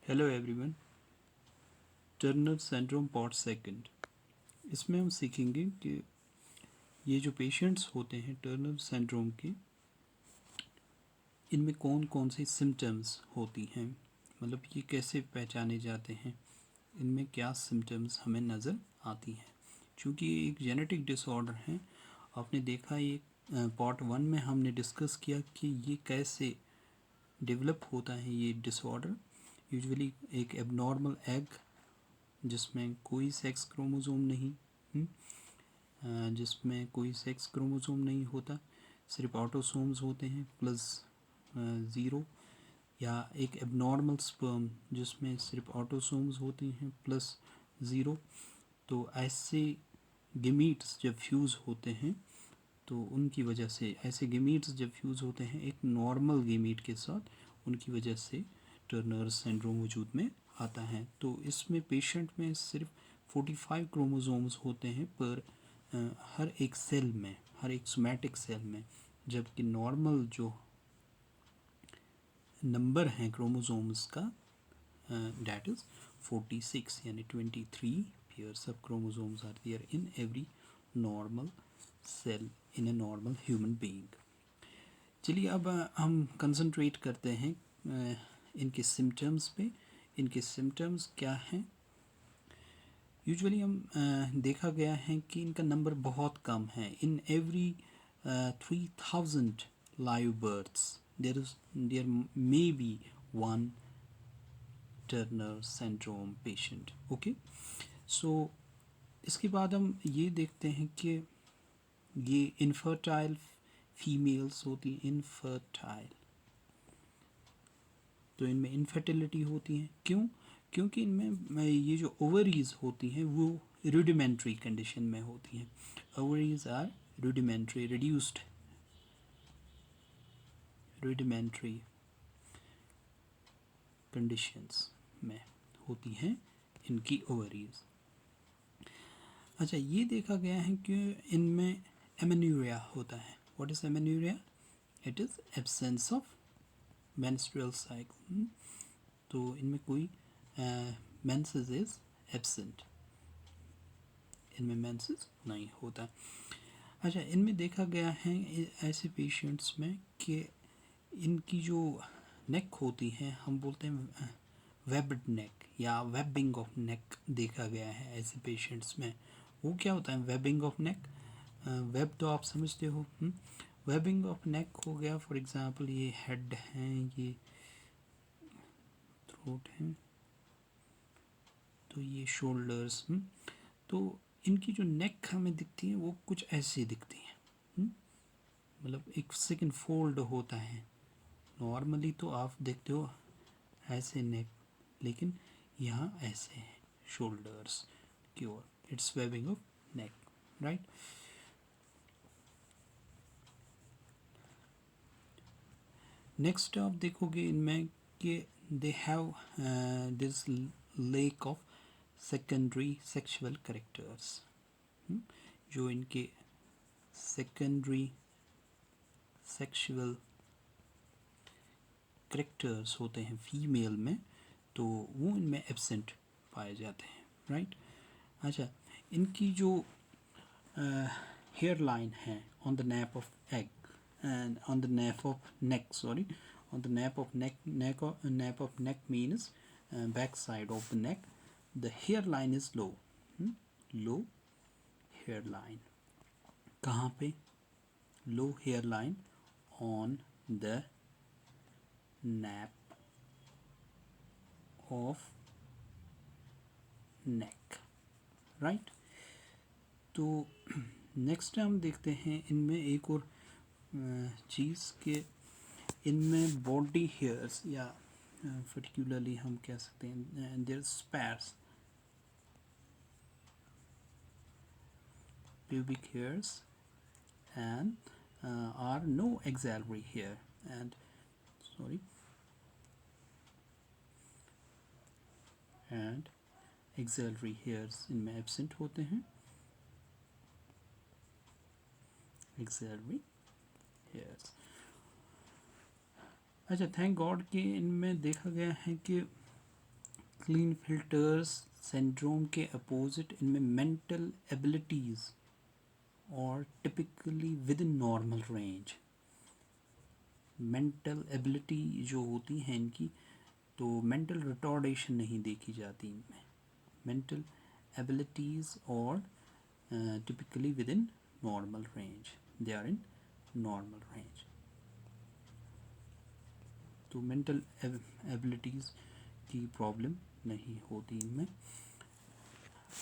Hello everyone. Turner syndrome part second. इसमें हम सीखेंगे कि ये जो पेशेंट्स होते हैं टर्नर सिंड्रोम के, इनमें कौन कौन सी सिम्टम्स होती हैं, मतलब ये कैसे पहचाने जाते हैं, इनमें क्या सिम्टम्स हमें नज़र आती हैं। चूँकि ये एक जेनेटिक डिसऑर्डर है, आपने देखा ये पार्ट वन में हमने डिस्कस किया कि ये कैसे डेवलप होता है। ये डिसऑर्डर यूजुअली एक एबनॉर्मल एग जिसमें कोई सेक्स क्रोमोसोम नहीं, जिसमें कोई सेक्स क्रोमोसोम नहीं होता, सिर्फ ऑटोसोम्स होते हैं प्लस ज़ीरो, या एक एबनॉर्मल स्पर्म जिसमें सिर्फ ऑटोसोम्स होते हैं प्लस ज़ीरो। तो ऐसे गेमीट्स जब फ्यूज़ होते हैं तो उनकी वजह से, ऐसे गेमीट्स जब फ्यूज़ होते हैं एक नॉर्मल गेमीट के साथ, उनकी वजह से टर्नर सिंड्रोम वजूद में आता है। तो इसमें पेशेंट में सिर्फ 45 क्रोमोसोम्स होते हैं पर हर एक सेल में, हर एक सोमैटिक सेल में, जबकि नॉर्मल जो नंबर है क्रोमोसोम्स का डेट इज़ 46, यानी 23 pairs of chromosomes are there in every normal cell in a normal human being. चलिए अब हम कंसंट्रेट करते हैं इनके सिम्टम्स पे। इनके सिम्टम्स क्या हैं? यूजुअली हम देखा गया है कि इनका नंबर बहुत कम है। In every 3000 live births there may be one Turner syndrome patient. Okay, so इसके बाद हम ये देखते हैं कि ये इनफर्टाइल फीमेल्स होती हैं, इनफर्टाइल, तो इनमें इनफर्टिलिटी होती है। क्यों? क्योंकि इनमें ये जो ओवरीज होती हैं वो रूडिमेंट्री कंडीशन में होती हैं। Ovaries are rudimentary, reduced rudimentary conditions में होती हैं इनकी ओवरीज। अच्छा, ये देखा गया है कि इनमें एमेन्यूरिया होता है। What is amenorrhoea? It is absence of menstrual cycle. तो इनमें कोई मेंसेस इज एब्सेंट, इनमें मेंसेस नहीं होता। अच्छा, इनमें देखा गया है ऐसे पेशेंट्स में कि इनकी जो नेक होती है, हम बोलते हैं वेब्ड नेक या वेबिंग ऑफ नेक देखा गया है ऐसे पेशेंट्स में। वो क्या होता है वेबिंग ऑफ नेक? वेब तो आप समझते हो। वेबिंग ऑफ नेक हो गया, फॉर एग्जांपल ये हेड हैं, ये थ्रोट है, तो ये शोल्डर्स। तो इनकी जो नेक हमें दिखती है वो कुछ ऐसी दिखती है, मतलब एक सेकंड फोल्ड होता है। नॉर्मली तो आप देखते हो ऐसे नेक, लेकिन यहाँ ऐसे है शोल्डर्स की ओर। It's webbing of neck, right. Next आप देखोगे इनमें कि they have this lack of secondary sexual characters. जो इनके सेकेंडरी सेक्सुअल करेक्टर्स होते हैं फीमेल में, तो वो इनमें एब्सेंट पाए जाते हैं, राइट। अच्छा, इनकी जो हेयर लाइन है on the nape of egg and on the nape of neck, sorry, on the nape of nape of neck means back side of the neck, the hairline is low. Low hairline कहाँ पे? low hairline on the nape of neck, right. तो next हम देखते हैं इनमें एक और चीज़ के इनमें बॉडी हेयर्स, या पर्टिकुलरली हम कह सकते हैं there स्पैर्स, pubic hairs, and are no axillary hair, and sorry, and axillary hairs इनमें एब्सेंट होते हैं, axillary hairs। अच्छा, थैंक गॉड कि इनमें देखा गया है कि क्लीनफिल्टर्स सिंड्रोम के अपोजिट इनमें मेंटल एबिलिटीज़ और typically with in normal range. Mental ability जो होती हैं इनकी, तो मेंटल रिटॉर्डेशन नहीं देखी जाती इनमें। मेंटल एबिलिटीज़ और typically within normal range, they are in normal range। तो मेंटल एबिलिटीज़ की प्रॉब्लम नहीं होती इनमें।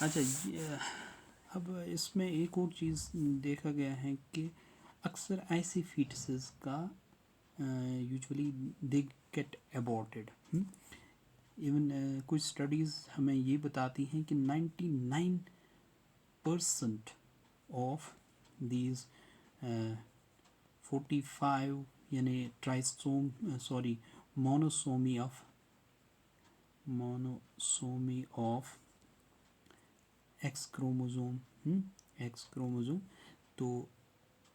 अच्छा, अब इसमें एक और चीज़ देखा गया है कि अक्सर ऐसी फीटसेस का usually they get aborted. Even कुछ स्टडीज़ हमें ये बताती हैं कि 99% of these 45 यानी मोनोसोमी ऑफ एक्स क्रोमोसोम, तो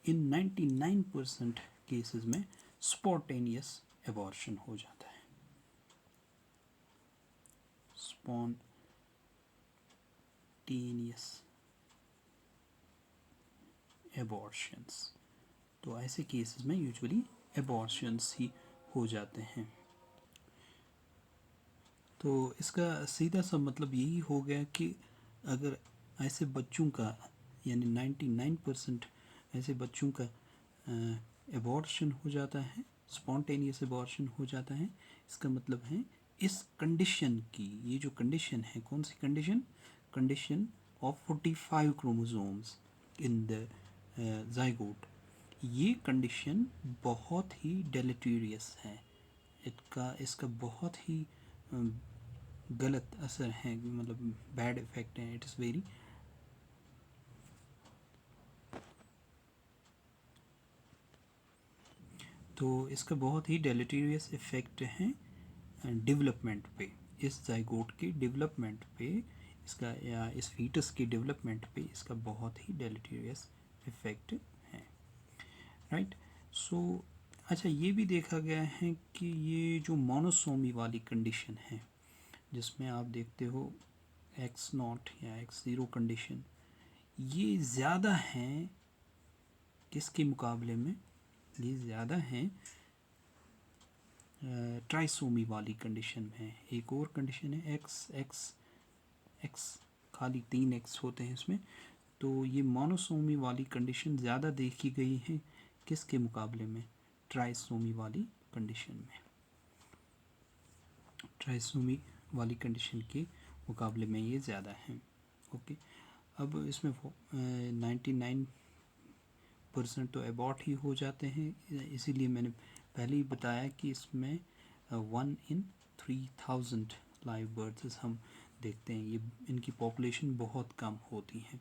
इन 99% केसेस में स्पॉन्टेनियस एबॉर्शन हो जाता है। स्पॉन्टेनियस एबॉर्शंस, तो ऐसे केसेस में यूजुअली एबॉर्शंस ही हो जाते हैं। तो इसका सीधा सा मतलब यही हो गया कि अगर ऐसे बच्चों का यानी 99% ऐसे बच्चों का एबॉर्शन हो जाता है, स्पॉन्टेनियस एबॉर्शन हो जाता है, इसका मतलब है इस कंडीशन की, ये जो कंडीशन है, कौन सी condition? Condition of 45 chromosomes in the zygote, ये कंडीशन बहुत ही डेलेटीरियस है। इसका बहुत ही गलत असर है, मतलब बैड इफ़ेक्ट है। इट इज़ वेरी तो इसका बहुत ही डेलेटीरियस इफ़ेक्ट है डेवलपमेंट पे, इस ज़ाइगोट के डेवलपमेंट पे, इसका या इस फीटस के डेवलपमेंट पे इसका बहुत ही डेलेटीरियस इफ़ेक्ट है। राइट। सो अच्छा, ये भी देखा गया है कि ये जो मोनोसोमी वाली कंडीशन है, जिसमें आप देखते हो X0 या X0 कंडीशन, ये ज़्यादा हैं किसके मुकाबले में? ये ज़्यादा हैं ट्राइसोमी वाली कंडीशन में। एक और कंडीशन है एक्स, खाली 3 एक्स होते हैं इसमें। तो ये मोनोसोमी वाली कंडीशन ज़्यादा देखी गई है किसके मुकाबले में? ट्राइसोमी वाली कंडीशन में। ट्राइसोमी वाली कंडीशन के मुकाबले में ये ज़्यादा है। ओके, अब इसमें 99% तो एबॉर्ट ही हो जाते हैं, इसीलिए मैंने पहले ही बताया कि इसमें 1 in 3000 लाइव बर्ड्स हम देखते हैं। ये इनकी पॉपुलेशन बहुत कम होती है।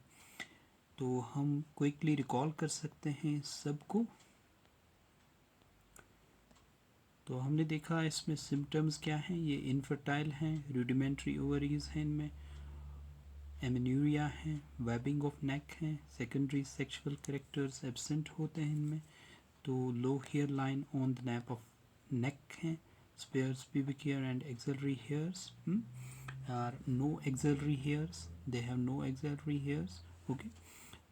तो हम क्विकली रिकॉल कर सकते हैं सबको। तो हमने देखा इसमें सिम्टम्स क्या हैं, ये इनफर्टाइल हैं, रूडिमेंट्री ओवरीज हैं, इनमें एमेन्यूरिया है, वेबिंग ऑफ नेक है, सेकेंडरी सेक्सुअल कैरेक्टर्स एब्सेंट होते हैं इनमें, तो low hair line on the nape of neck है, sparse pubic hair and axillary hairs are no axillary hairs, they have no axillary hairs। okay,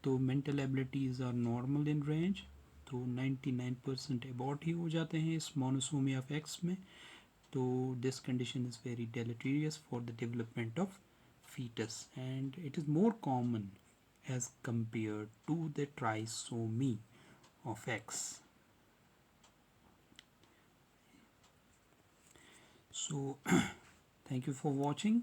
तो mental abilities are normal in range, तो 99% abort ही हो जाते हैं इस monosomy of X में। तो this condition is very deleterious for the development of fetus and it is more common as compared to the trisomy of X। So thank you for watching.